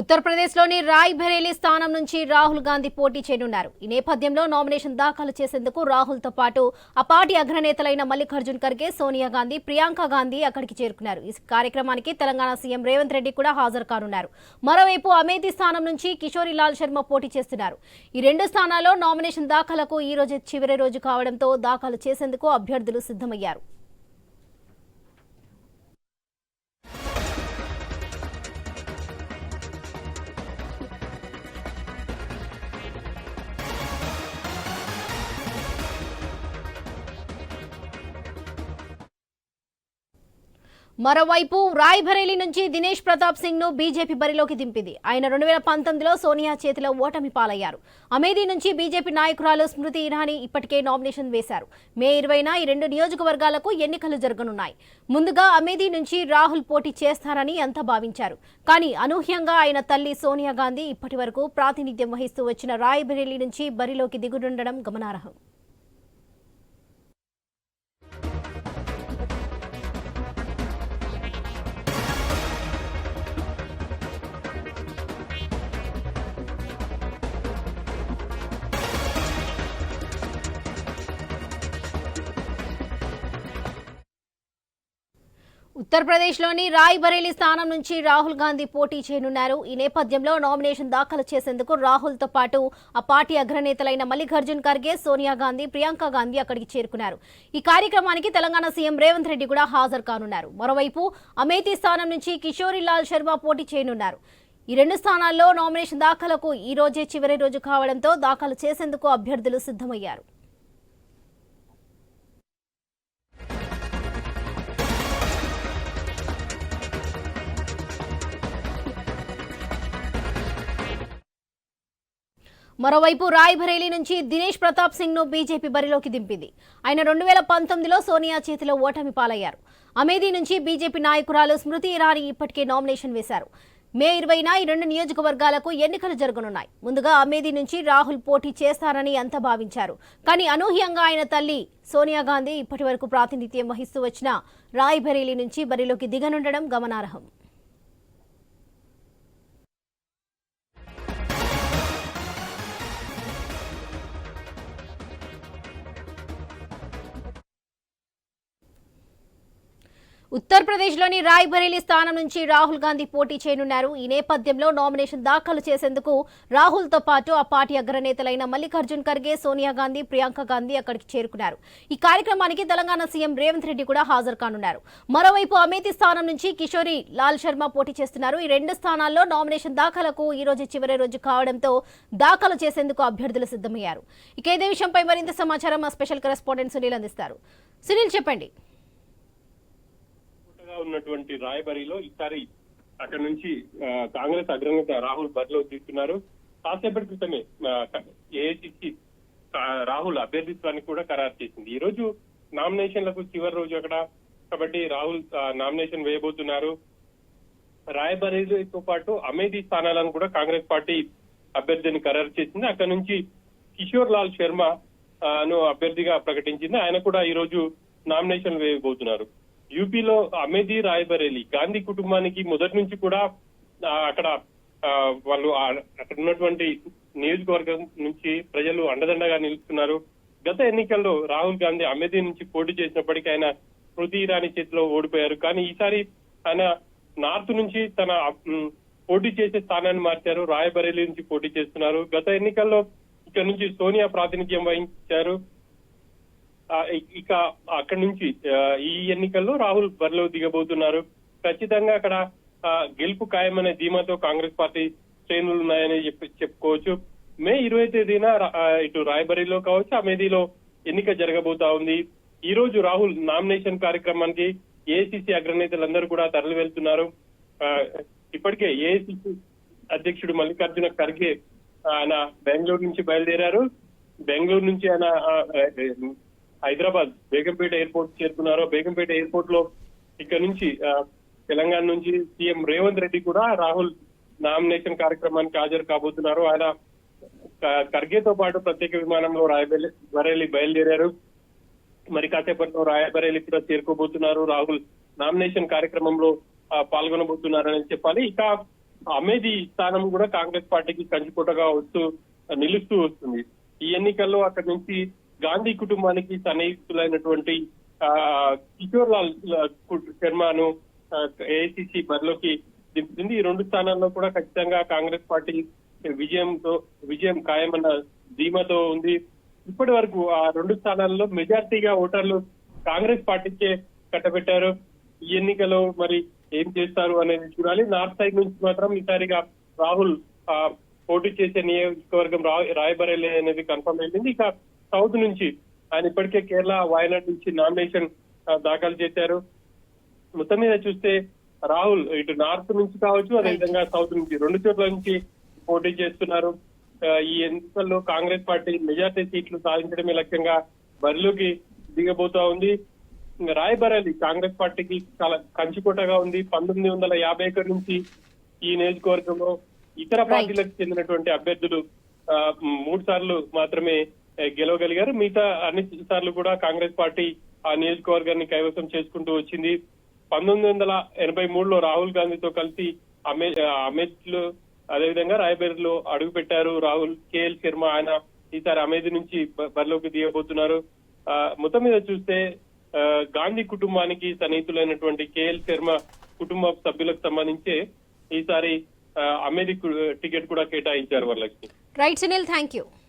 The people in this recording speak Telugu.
ఉత్తరప్రదేశ్లోని రాయ్ బరేలీ స్థానం నుంచి రాహుల్ గాంధీ పోటీ చేయనున్నారు. ఈ నేపథ్యంలో నామినేషన్ దాఖలు చేసేందుకు రాహుల్తో పాటు ఆ పార్టీ అగ్రనేతలైన మల్లికార్జున్ ఖర్గే, సోనియా గాంధీ, ప్రియాంక గాంధీ అక్కడికి చేరుకున్నారు. ఈ కార్యక్రమానికి తెలంగాణ సీఎం రేవంత్ రెడ్డి కూడా హాజరు కానున్నారు. మరోవైపు అమేథీ స్థానం నుంచి కిషోరీలాల్ శర్మ పోటీ చేస్తున్నారు. ఈ రెండు స్థానాల్లో నామినేషన్ దాఖలకు ఈ రోజు చివరి రోజు కావడంతో దాఖలు చేసేందుకు అభ్యర్థులు సిద్ధమయ్యారు. మరోవైపు రాయ్ బరేలీ నుంచి దినేష్ ప్రతాప్ సింగ్ ను బీజేపీ బరిలోకి దింపింది. ఆయన 2019లో సోనియా చేతిలో ఓటమి పాలయ్యారు. అమేథీ నుంచి బీజేపీ నాయకురాలు స్మృతి ఇరానీ ఇప్పటికే నామినేషన్ వేశారు. మే 20న ఈ రెండు నియోజకవర్గాలకు ఎన్నికలు జరగనున్నాయి. ముందుగా అమేథీ నుంచి రాహుల్ పోటీ చేస్తారని అంతా భావించారు. కానీ అనూహ్యంగా ఆయన తల్లి సోనియా గాంధీ ఇప్పటి వరకు ప్రాతినిధ్యం వహిస్తూ వచ్చిన రాయ్ బరేలీ నుంచి బరిలోకి దిగుతుండడం గమనార్హం. ఉత్తరప్రదేశ్లోని రాయ్ బరేలీ స్థానం నుంచి రాహుల్ గాంధీ పోటీ చేయనున్నారు. ఈ నేపథ్యంలో నామినేషన్ దాఖలు చేసేందుకు రాహుల్తో పాటు ఆ పార్టీ అగ్రనేతలైన మల్లికార్జున్ ఖర్గే, సోనియా గాంధీ, ప్రియాంక గాంధీ అక్కడికి చేరుకున్నారు. ఈ కార్యక్రమానికి తెలంగాణ సీఎం రేవంత్ రెడ్డి కూడా హాజరు కానున్నారు. మరోవైపు అమేథీ స్థానం నుంచి కిషోరీలాల్ శర్మ పోటీ చేయనున్నారు. ఈ రెండు స్థానాల్లో నామినేషన్ దాఖలకు ఈ రోజే చివరి రోజు కావడంతో దాఖలు చేసేందుకు అభ్యర్థులు సిద్ధమయ్యారు. మరోవైపు రాయ్ బరేలీ నుంచి దినేష్ ప్రతాప్ సింగ్ ను బీజేపీ బరిలోకి దింపింది. ఆయన 2019లో సోనియా చేతిలో ఓటమి పాలయ్యారు. అమేథీ నుంచి బీజేపీ నాయకురాలు స్మృతి ఇరానీ ఇప్పటికే నామినేషన్ వేశారు. మే 20న ఈ రెండు నియోజకవర్గాలకు ఎన్నికలు జరగనున్నాయి. ముందుగా అమేథీ నుంచి రాహుల్ పోటీ చేస్తారని అంతా భావించారు. కానీ అనూహ్యంగా ఆయన తల్లి సోనియా గాంధీ ఇప్పటి వరకు ప్రాతినిధ్యం వహిస్తూ వచ్చిన రాయ్ బరేలీ నుంచి బరిలోకి దిగనుండడం గమనార్హం. ఉత్తరప్రదేశ్లోని రాయ్ బరేలీ స్థానం నుంచి రాహుల్ గాంధీ పోటీ చేయనున్నారు. ఈ నేపథ్యంలో నామినేషన్ దాఖలు చేసేందుకు రాహుల్తో పాటు ఆ పార్టీ అగ్రనేతలైన మల్లికార్జున్ ఖర్గే, సోనియా గాంధీ, ప్రియాంక గాంధీ అక్కడికి చేరుకున్నారు. ఈ కార్యక్రమానికి తెలంగాణ సీఎం రేవంత్ రెడ్డి కూడా హాజరు కానున్నారు. మరోవైపు అమేథీ స్థానం నుంచి కిషోరీ లాల్ శర్మ పోటీ చేస్తున్నారు. ఈ రెండు స్థానాల్లో నామినేషన్ దాఖలకు ఈ రోజు చివరి రోజు కావడంతో దాఖలు చేసేందుకు అభ్యర్థులు సిద్ధమయ్యారు. ఇక ఇదే విషయంపై మరింత సమాచారం మా స్పెషల్ కరెస్పాండెంట్ సునీల్ అందిస్తారు. సునీల్, చెప్పండి. ఉన్నటువంటి రాయబరిలో ఈసారి అక్కడి నుంచి కాంగ్రెస్ అగ్రనేత రాహుల్ బరిలో దిగుతున్నారు. కాసేపటి క్రితమే ఏఐసిసి రాహుల్ అభ్యర్థిత్వాన్ని కూడా ఖరారు చేసింది. ఈ రోజు నామినేషన్లకు చివరి రోజు అక్కడ, కాబట్టి రాహుల్ నామినేషన్ వేయబోతున్నారు. రాయబరేలీతో పాటు అమేథీ స్థానాలను కూడా కాంగ్రెస్ పార్టీ అభ్యర్థిని ఖరారు చేసింది. అక్కడ నుంచి కిషోర్ లాల్ శర్మ ను అభ్యర్థిగా ప్రకటించింది. ఆయన కూడా ఈ రోజు నామినేషన్ వేయబోతున్నారు. యూపీలో అమేథీ, రాయ్ బరేలీ గాంధీ కుటుంబానికి మొదటి నుంచి కూడా అక్కడ వాళ్ళు అక్కడ ఉన్నటువంటి నియోజకవర్గం నుంచి ప్రజలు అండదండగా నిలుస్తున్నారు. గత ఎన్నికల్లో రాహుల్ గాంధీ అమేథీ నుంచి పోటీ చేసినప్పటికీ ఆయన స్మృతి ఇరానీ చేతిలో ఓడిపోయారు. కానీ ఈసారి ఆయన నార్త్ నుంచి తన పోటీ చేసే స్థానాన్ని మార్చారు. రాయ్ బరేలీ నుంచి పోటీ చేస్తున్నారు. గత ఎన్నికల్లో ఇక్కడ నుంచి సోనియా ప్రాతినిధ్యం వహించారు. ఇక అక్కడి నుంచి ఈ ఎన్నికల్లో రాహుల్ బరిలో దిగబోతున్నారు. ఖచ్చితంగా అక్కడ గెలుపు ఖాయమనే ధీమాతో కాంగ్రెస్ పార్టీ శ్రేణులు ఉన్నాయని చెప్పుకోవచ్చు. మే 20 తేదీన ఇటు రాయ్బరేలీలో కావచ్చు, అమేథీలో ఎన్నిక జరగబోతా ఉంది. ఈ రోజు రాహుల్ నామినేషన్ కార్యక్రమానికి ఏఐసిసి అగ్రనేతలందరూ కూడా తరలి వెళ్తున్నారు. ఇప్పటికే ఏఐసిసి అధ్యక్షుడు మల్లికార్జున ఖర్గే ఆయన బెంగళూరు నుంచి బయలుదేరారు. బెంగళూరు నుంచి ఆయన హైదరాబాద్ బేగంపేట ఎయిర్పోర్ట్ చేరుకున్నారు. బేగంపేట ఎయిర్పోర్ట్ లో ఇక్కడ నుంచి తెలంగాణ నుంచి సీఎం రేవంత్ రెడ్డి కూడా రాహుల్ నామినేషన్ కార్యక్రమానికి హాజరు కాబోతున్నారు. ఆయన ఖర్గేతో పాటు ప్రత్యేక విమానంలో రాయబరేలీ బయలుదేరారు. మరి కాసేపట్లో రాయబరేలీ కూడా చేరుకోబోతున్నారు. రాహుల్ నామినేషన్ కార్యక్రమంలో పాల్గొనబోతున్నారని చెప్పాలి. ఇక అమేధి స్థానం కూడా కాంగ్రెస్ పార్టీకి కంచుకోటగా నిలుస్తూ వస్తుంది. ఈ ఎన్నికల్లో అక్కడి నుంచి గాంధీ కుటుంబానికి సన్నిహితులైనటువంటి కిషోర్ లాల్ శర్మను ఏఐసిసి బరిలోకి దింపుతుంది. ఈ రెండు స్థానాల్లో కూడా ఖచ్చితంగా కాంగ్రెస్ పార్టీ విజయం ఖాయమన్న ధీమాతో ఉంది. ఇప్పటి వరకు ఆ రెండు స్థానాల్లో మెజార్టీగా ఓటర్లు కాంగ్రెస్ పార్టీకే కట్టబెట్టారు. ఈ ఎన్నికలో మరి ఏం చేస్తారు అనేది చూడాలి. నార్త్ సైడ్ నుంచి మాత్రం ఈసారిగా రాహుల్ పోటీ చేసే నియోజకవర్గం రాయబరేలీ అనేది కన్ఫర్మ్ అయింది. ఇక సౌత్ నుంచి ఆయన ఇప్పటికే కేరళ, వాయనాడ్ నుంచి నామినేషన్ దాఖలు చేశారు. మొత్తం మీద చూస్తే రాహుల్ ఇటు నార్త్ నుంచి కావచ్చు, అదేవిధంగా సౌత్ నుంచి రెండు చోట్ల నుంచి పోటీ చేస్తున్నారు. ఈ ఎన్నికల్లో కాంగ్రెస్ పార్టీ మెజార్టీ సీట్లు సాధించడమే లక్ష్యంగా బరిలోకి దిగబోతా ఉంది. రాయబరేలీ కాంగ్రెస్ పార్టీకి చాలా కంచుకోటగా ఉంది. 1951 నుంచి ఈ నియోజకవర్గంలో ఇతర పార్టీలకు చెందినటువంటి అభ్యర్థులు 3 సార్లు మాత్రమే గెలవగలిగారు. మిగతా అన్ని సార్లు కూడా కాంగ్రెస్ పార్టీ ఆ నియోజకవర్గాన్ని కైవసం చేసుకుంటూ వచ్చింది. 1983లో రాహుల్ గాంధీతో కలిసి అమేథీలో అదేవిధంగా రాయబరేలీలో అడుగు పెట్టారు రాహుల్. కేఎల్ శర్మ ఆయన ఈసారి అమేథీ నుంచి బరిలోకి దిగబోతున్నారు. మొత్తం మీద చూస్తే గాంధీ కుటుంబానికి సన్నిహితులైనటువంటి కేఎల్ శర్మ కుటుంబ సభ్యులకు సంబంధించి ఈసారి అమేథీ టికెట్ కూడా కేటాయించారు వాళ్ళకి. Right Sunil, thank you.